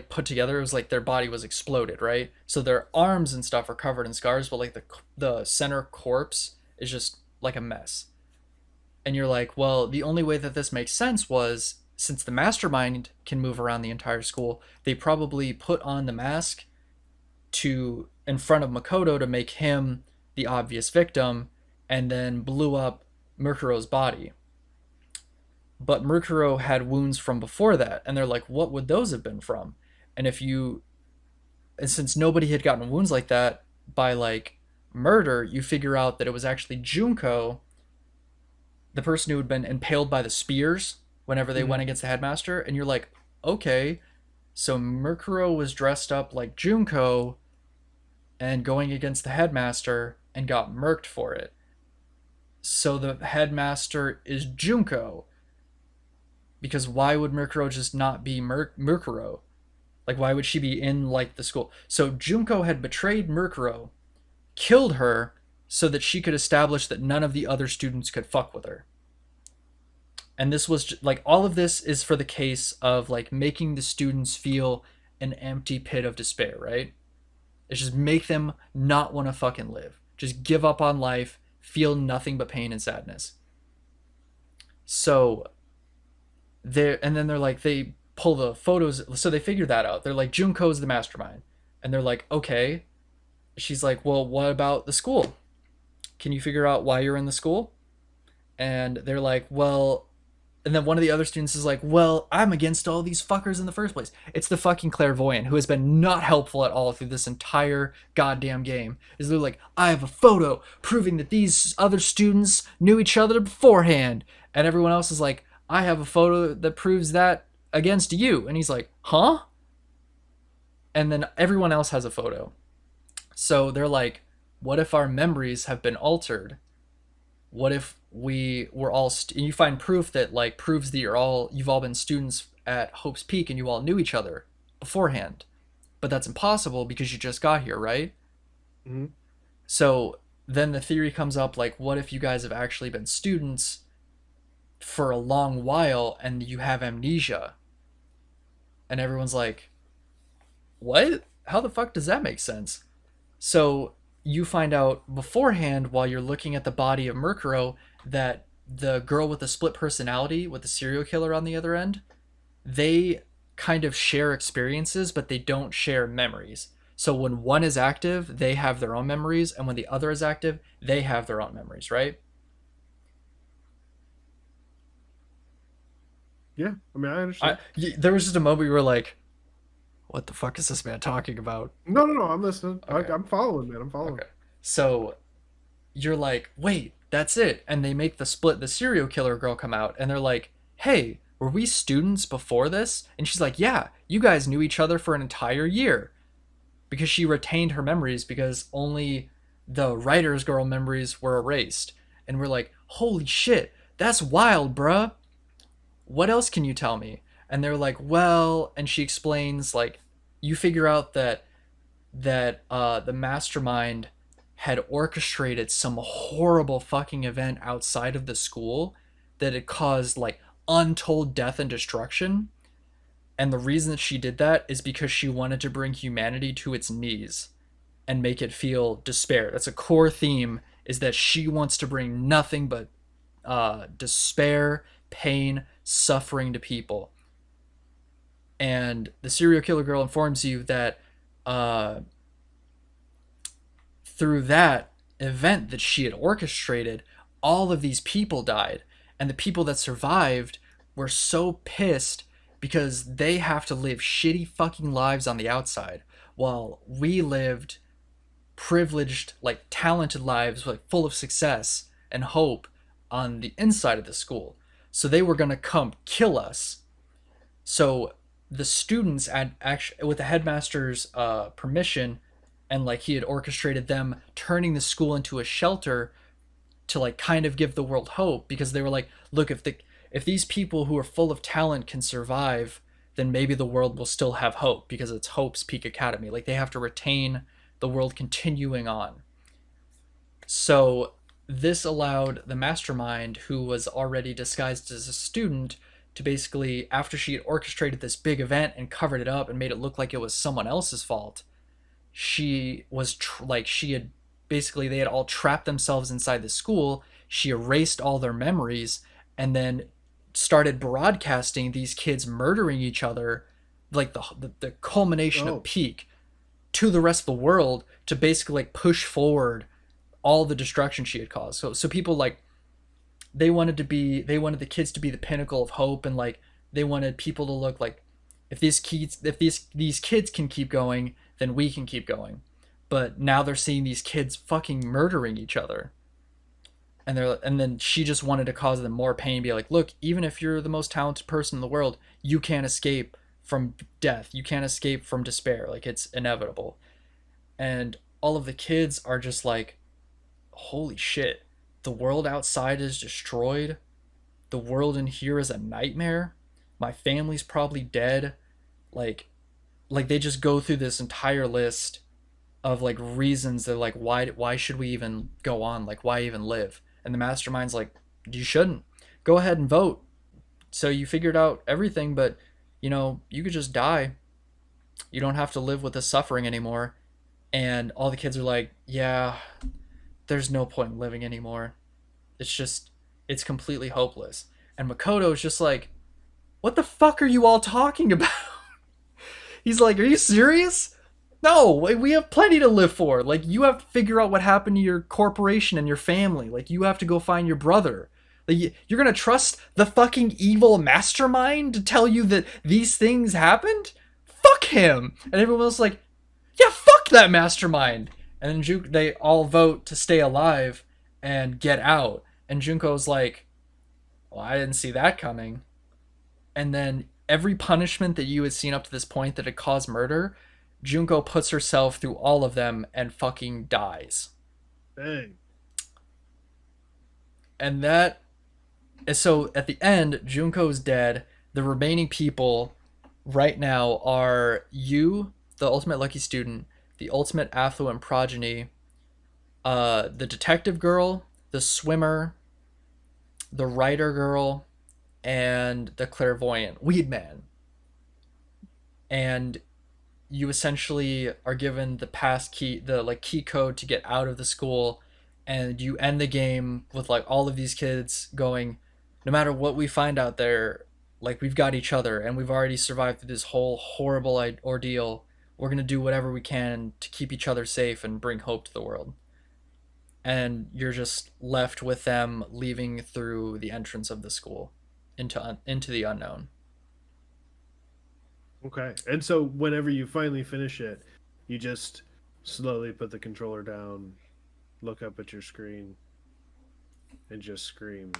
put together. It was like their body was exploded, right? So their arms and stuff are covered in scars, but like the center corpse is just like a mess. And you're like, well, the only way that this makes sense was, since the mastermind can move around the entire school, they probably put on the mask to in front of Makoto to make him the obvious victim, and then blew up Mukuro's body. But Mukuro had wounds from before that, and they're like, what would those have been from? And if you and since nobody had gotten wounds like that by like murder, you figure out that it was actually Junko, the person who had been impaled by the spears whenever they Mm. went against the headmaster, and you're like, okay, so Mukuro was dressed up like Junko and going against the headmaster and got murked for it. So the headmaster is Junko, because why would Mukuro just not be Mukuro? Like, why would she be in like the school? So Junko had betrayed Mukuro, killed her, so that she could establish that none of the other students could fuck with her. And this was like, all of this is for the case of like making the students feel an empty pit of despair, right? It's just make them not want to fucking live. Just give up on life, feel nothing but pain and sadness. So and then they're like, they pull the photos, so they figure that out. They're like, Junko's the mastermind. And they're like, okay. She's like, well, what about the school? Can you figure out why you're in the school? And they're like, well, and then one of the other students is like, well, I'm against all these fuckers in the first place. It's the fucking clairvoyant who has been not helpful at all through this entire goddamn game. Is they're like, I have a photo proving that these other students knew each other beforehand. And everyone else is like, I have a photo that proves that against you. And he's like, huh? And then everyone else has a photo. So they're like, what if our memories have been altered? What if we were all and you find proof that like proves that you've all been students at Hope's Peak and you all knew each other beforehand. But that's impossible because you just got here, right? Mm. So then the theory comes up, like, what if you guys have actually been students for a long while and you have amnesia? And everyone's like, what? How the fuck does that make sense? So you find out beforehand while you're looking at the body of Murkuro that the girl with the split personality with the serial killer on the other end, they kind of share experiences, but they don't share memories. So when one is active, they have their own memories, and when the other is active, they have their own memories, right? Yeah, I mean, I understand. There was just a moment where you were like, what the fuck is this man talking about? No, no, no. I'm listening. Okay. I'm following, man. I'm following. Okay. So you're like, wait, That's it. And they make the split the serial killer girl come out and they're like, "Hey, were we students before this?" And she's like, "Yeah, you guys knew each other for an entire year." Because she retained her memories because only the writer's girl memories were erased. And we're like, "Holy shit, that's wild, bruh. What else can you tell me?" And they're like, "Well," and she explains like you figure out that the mastermind had orchestrated some horrible fucking event outside of the school that had caused like untold death and destruction. And the reason that she did that is because she wanted to bring humanity to its knees and make it feel despair. That's a core theme, is that she wants to bring nothing but despair, pain, suffering to people. And the serial killer girl informs you that uh, through that event that she had orchestrated, all of these people died. And the people that survived were so pissed because they have to live shitty fucking lives on the outside while we lived privileged, like talented lives, like full of success and hope on the inside of the school. So they were going to come kill us. So the students, at actually with the headmaster's permission, and like he had orchestrated them turning the school into a shelter to like kind of give the world hope, because they were like, look, if these people who are full of talent can survive, then maybe the world will still have hope, because it's Hope's Peak Academy. Like they have to retain the world continuing on. So this allowed the mastermind, who was already disguised as a student, to basically, after she had orchestrated this big event and covered it up and made it look like it was someone else's fault, she was like she had basically, they had all trapped themselves inside the school. She erased all their memories and then started broadcasting these kids murdering each other, like the culmination of Oh, peak, to the rest of the world, to basically like push forward all the destruction she had caused. So people like, they wanted the kids to be the pinnacle of hope, and like they wanted people to look like, if these kids can keep going, then we can keep going. But now they're seeing these kids fucking murdering each other. And then she just wanted to cause them more pain, be like, look, even if you're the most talented person in the world, you can't escape from death. You can't escape from despair. Like it's inevitable. And all of the kids are just like, holy shit, the world outside is destroyed. The world in here is a nightmare. My family's probably dead. Like like they just go through this entire list of like reasons that like, why should we even go on? Like why even live? And the mastermind's like, you shouldn't. Go ahead and vote. So you figured out everything, but you could just die. You don't have to live with this suffering anymore. And all the kids are like, yeah, there's no point in living anymore. It's completely hopeless. And Makoto's just like, what the fuck are you all talking about? He's like, are you serious? No, we have plenty to live for. Like, you have to figure out what happened to your corporation and your family. Like, you have to go find your brother. Like, you're gonna trust the fucking evil mastermind to tell you that these things happened? Fuck him! And everyone else is like, yeah, fuck that mastermind. And then they all vote to stay alive and get out. And Junko's like, well, I didn't see that coming. And then every punishment that you had seen up to this point that had caused murder, Junko puts herself through all of them and fucking dies. dang. And that is, so at the end, Junko's dead. The remaining people right now are you, the ultimate lucky student, the ultimate affluent progeny, the detective girl, the swimmer, the writer girl, and the clairvoyant weed man. And you essentially are given the pass key, the like key code to get out of the school, and you end the game with like all of these kids going, no matter what we find out there, like we've got each other and we've already survived through this whole horrible ordeal. We're going to do whatever we can to keep each other safe and bring hope to the world. And you're just left with them leaving through the entrance of the school into the unknown. Okay. And so whenever you finally finish it, you just slowly put the controller down, look up at your screen. and just scream,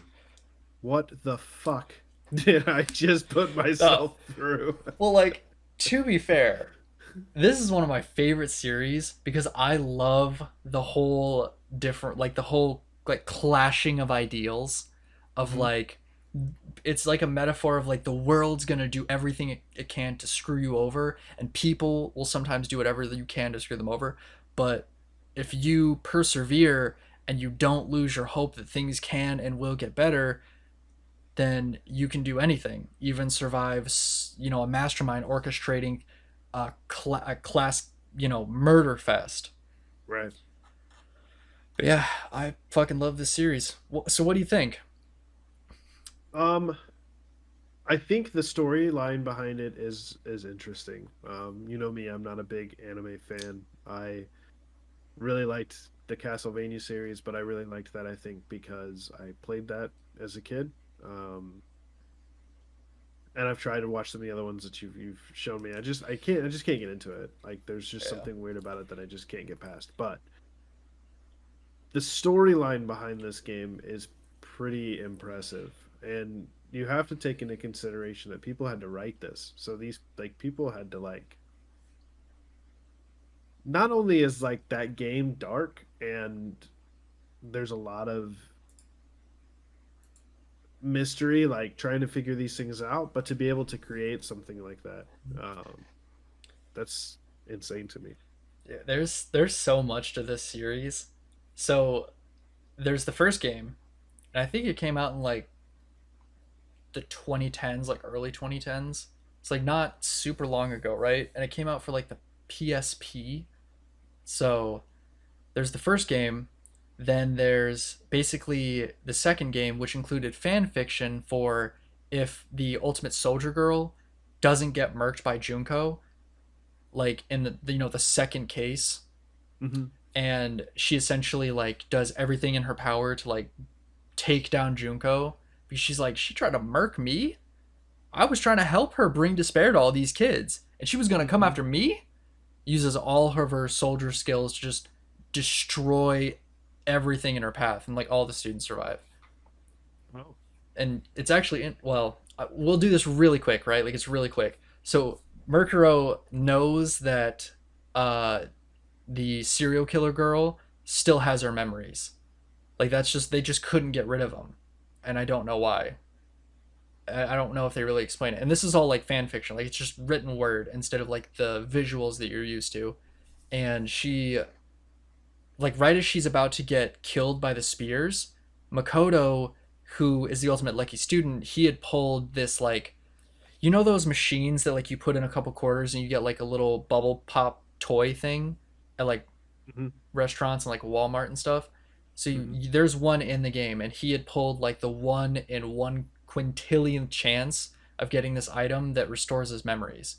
"What the fuck did I just put Uh, myself through?" well, like, to be fair, this is one of my favorite series because I love the whole different, like, the whole, like, clashing of ideals of, Hmm. like, it's like a metaphor of, like, the world's gonna do everything it can to screw you over, and people will sometimes do whatever you can to screw them over. But if you persevere and you don't lose your hope that things can and will get better, then you can do anything, even survive, a mastermind orchestrating a class, murder fest. Right. But yeah, I fucking love this series. So what do you think? Um, I think the storyline behind it is interesting. You know me, I'm not a big anime fan. I really liked the Castlevania series, but I really liked that, I think, because I played that as a kid. Um, and I've tried to watch some of the other ones that you've shown me. I just can't get into it. Like there's just Yeah. something weird about it that I just can't get past. But the storyline behind this game is pretty impressive. And you have to take into consideration that people had to write this. So these like people had to like not only is like that game dark and there's a lot of mystery, like trying to figure these things out, but to be able to create something like that, that's insane to me. Yeah, there's so much to this series. So there's the first game, and I think it came out in like the 2010s, like early 2010s. It's like not super long ago, right? And it came out for like the PSP. So there's the first game, then there's basically the second game, which included fan fiction for if the Ultimate Soldier Girl doesn't get murked by Junko, like in the second case, Mm-hmm. and she essentially like does everything in her power to like take down Junko because she's like, she tried to murk me. I was trying to help her bring despair to all these kids, and she was gonna come Mm-hmm. after me. Uses all of her soldier skills to just destroy everything in her path, and like all the students survive. Oh. And it's actually well, we'll do this really quick, right? Like it's really quick. So Mercuro knows that uh, the serial killer girl still has her memories. Like that's just they just couldn't get rid of them, and I don't know why. I don't know if they really explain it. And this is all like fan fiction, like it's just written word instead of like the visuals that you're used to. And she, like, right as she's about to get killed by the spears, Makoto, who is the ultimate lucky student, he had pulled this like, those machines that like you put in a couple quarters and you get like a little bubble pop toy thing at like Mm-hmm. restaurants and like Walmart and stuff. So Mm-hmm. there's one in the game, and he had pulled like the 1 in 1 quintillion chance of getting this item that restores his memories.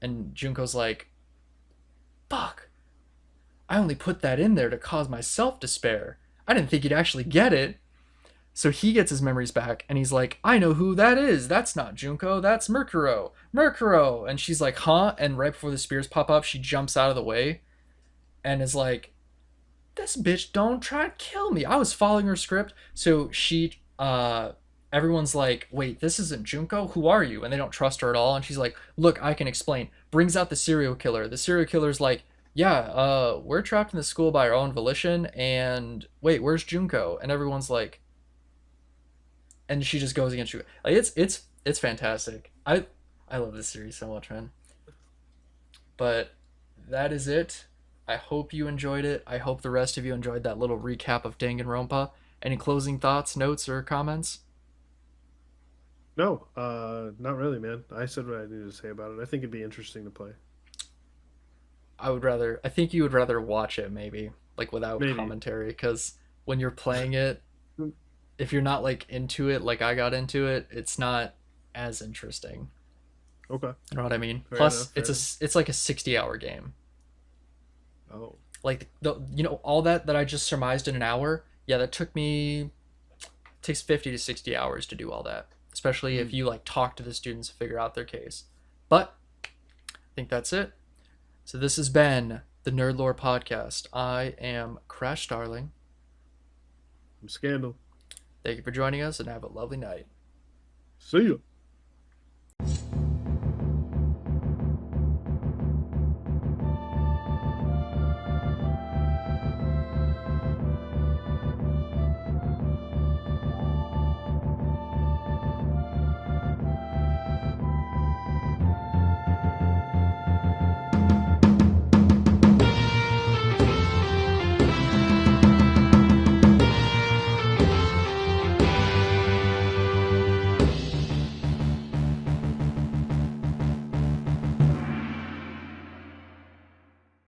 And Junko's like, "Fuck! I only put that in there to cause myself despair. I didn't think he'd actually get it." So he gets his memories back, and he's like, "I know who that is. That's not Junko. That's Mercuro. Mercuro." And she's like, "Huh?" And right before the spears pop up, she jumps out of the way and is like, "This bitch don't try to kill me. I was following her script." So everyone's like, "Wait, this isn't Junko. Who are you?" And they don't trust her at all. And she's like, "Look, I can explain." Brings out the serial killer. The serial killer's like, "Yeah, we're trapped in the school by our own volition. And wait, where's Junko?" And everyone's like, and she just goes against you. Like it's fantastic. I love this series so much, man. But that is it. I hope you enjoyed it. I hope the rest of you enjoyed that little recap of Danganronpa. Any closing thoughts, notes, or comments? No, not really, man. I said what I needed to say about it. I think it'd be interesting to play. I think you would rather watch it maybe, like without Maybe. commentary, because when you're playing it, if you're not like into it like I got into it, it's not as interesting. Okay. You know what I mean? Fair enough. Plus, Fair enough. it's like a 60-hour game. Oh. Like all that I just surmised in an hour. Yeah, that takes 50 to 60 hours to do all that, especially if Mm. you like talk to the students to figure out their case. But I think that's it. So this has been the NerdLore podcast. I am Crashstarling. I'm Skandle. Thank you for joining us and have a lovely night. See ya.